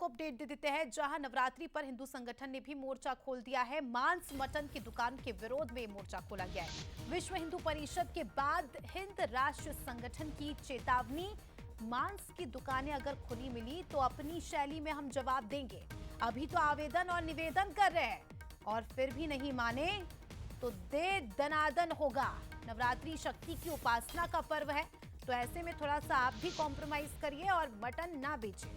Update दे देते हैं, जहां नवरात्रि पर हिंदू संगठन ने भी मोर्चा खोल दिया है। मांस मटन की दुकान के विरोध में मोर्चा खोला गया है। विश्व हिंदू परिषद के बाद हिंद राष्ट्र संगठन की चेतावनी, मांस की दुकानें अगर खुली मिली तो अपनी शैली में हम जवाब देंगे। अभी तो आवेदन और निवेदन कर रहे हैं और फिर भी नहीं माने तो दे दनादन होगा। नवरात्रि शक्ति की उपासना का पर्व है, तो ऐसे में थोड़ा सा आप भी कॉम्प्रोमाइज करिए और मटन ना बेचिए,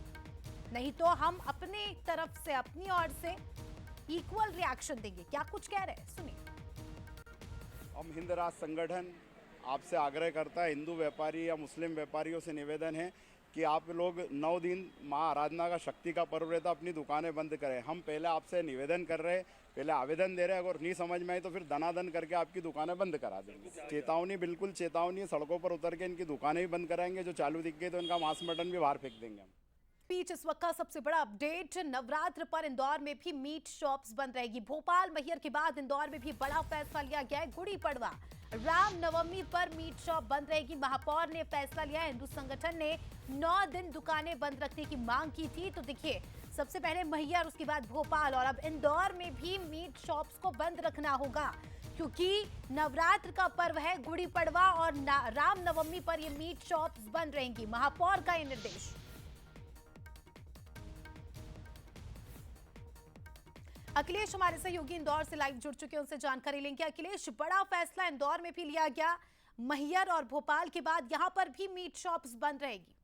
नहीं तो हम अपनी तरफ से, अपनी ओर से इक्वल रिएक्शन देंगे। क्या कुछ कह रहे हैं, सुनिए। हम हिंद राष्ट्र संगठन आपसे आग्रह करता है, हिंदू व्यापारी या मुस्लिम व्यापारियों से निवेदन है कि आप लोग 9 दिन माँ आराधना का शक्ति का पर्व रहता, अपनी दुकानें बंद करें। हम पहले आपसे निवेदन कर रहे हैं, पहले आवेदन दे रहे हैं, अगर नहीं समझ में आई तो फिर दनादन करके आपकी दुकानें बंद करा देंगे। चेतावनी, बिल्कुल चेतावनी है। सड़कों पर उतर के इनकी दुकानें भी बंद कराएंगे, जो चालू दिख गई तो इनका मांस मटन भी बाहर फेंक देंगे हम। बीच इस वक्त का सबसे बड़ा अपडेट, नवरात्र पर इंदौर में भी मीट शॉप्स बंद रहेगी। भोपाल मैहर के बाद इंदौर में भी बड़ा फैसला लिया गया है। गुड़ी पड़वा, रामनवमी पर मीट शॉप बंद रहेगी। महापौर ने फैसला लिया। हिंदू संगठन ने 9 दिन दुकानें बंद रखने की मांग की थी। तो देखिए, सबसे पहले मैहर, उसके बाद भोपाल और अब इंदौर में भी मीट शॉप्स को बंद रखना होगा, क्योंकि नवरात्र का पर्व है। गुड़ी पड़वा और रामनवमी पर ये मीट शॉप्स बंद रहेंगी। महापौर का ये निर्देश। अखिलेश हमारे सहयोगी इंदौर से लाइव जुड़ चुके हैं, उनसे जानकारी लेंगे। अखिलेश, बड़ा फैसला इंदौर में भी लिया गया। मैहर और भोपाल के बाद यहां पर भी मीट शॉप्स बंद रहेगी।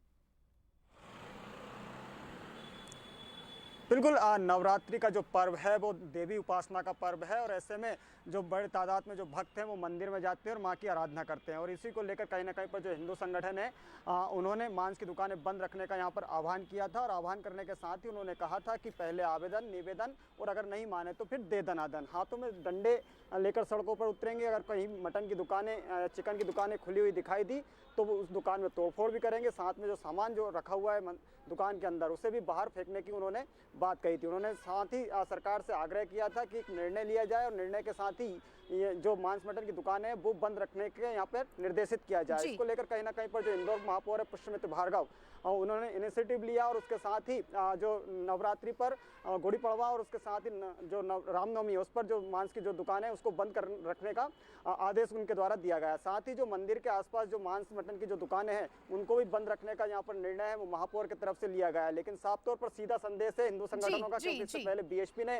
बिल्कुल, नवरात्रि का जो पर्व है वो देवी उपासना का पर्व है और ऐसे में जो बड़े तादाद में जो भक्त हैं वो मंदिर में जाते हैं और माँ की आराधना करते हैं। और इसी को लेकर कहीं ना कहीं पर जो हिंदू संगठन है उन्होंने मांस की दुकानें बंद रखने का यहाँ पर आह्वान किया था। और आह्वान करने के साथ ही उन्होंने कहा था कि पहले आवेदन, निवेदन और अगर नहीं माने तो फिर दे दनादन। हाथों में डंडे लेकर सड़कों पर उतरेंगे। अगर कहीं मटन की दुकानें, चिकन की दुकानें खुली हुई दिखाई दी तो वो उस दुकान में तोड़फोड़ भी करेंगे। साथ में जो सामान जो रखा हुआ है दुकान के अंदर, उसे भी बाहर फेंकने की उन्होंने बात कही थी। उन्होंने साथ ही सरकार से आग्रह किया था कि एक निर्णय लिया जाए और निर्णय के साथ ही ये जो मांस मटन की दुकान है वो बंद रखने के यहाँ पर निर्देशित किया जाए। इसको लेकर कहीं ना कहीं पर जो इंदौर महापौर है पुष्यमित्र भार्गव, उन्होंने इनिशिएटिव लिया और उसके साथ ही जो नवरात्रि पर गुड़ी पड़वा और उसके साथ ही जो रामनवमी है उस पर जो मांस की जो दुकान है उसको बंद कर रखने का आदेश उनके द्वारा दिया गया। साथ ही जो मंदिर के आसपास जो मांस मटन की जो दुकानें हैं उनको भी बंद रखने का यहाँ पर निर्णय है वो महापौर की तरफ से लिया गया है। लेकिन साफ तौर पर सीधा संदेश है हिंदू संगठनों का, क्योंकि इससे पहले बीएचपी ने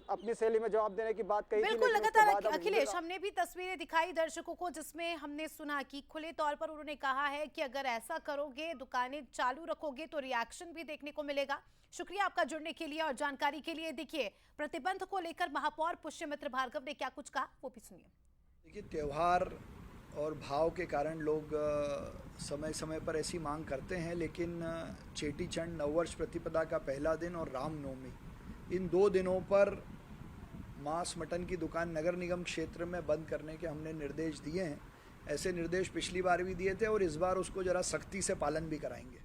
अपनी शैली में जवाब देने की बात कही थी। लगातार अखिलेश, हमने भी तस्वीरें दिखाई दर्शकों को, जिसमें हमने सुना कि खुले तौर पर उन्होंने कहा है कि अगर ऐसा करोगे, दुकानें चालू रखोगे तो रिएक्शन भी देखने को मिलेगा। शुक्रिया आपका जुड़ने के लिए और जानकारी के लिए। देखिए, प्रतिबंध को लेकर महापौर पुष्यमित्र भार्गव ने क्या कुछ कहा, वो भी सुनिए। देखिए, त्योहार और भाव के कारण लोग समय समय पर ऐसी मांग करते हैं, लेकिन चेटी चंड, नववर्ष प्रतिपदा का पहला दिन और रामनवमी, इन 2 दिनों पर मांस मटन की दुकान नगर निगम क्षेत्र में बंद करने के हमने निर्देश दिए हैं। ऐसे निर्देश पिछली बार भी दिए थे और इस बार उसको ज़रा सख्ती से पालन भी कराएंगे।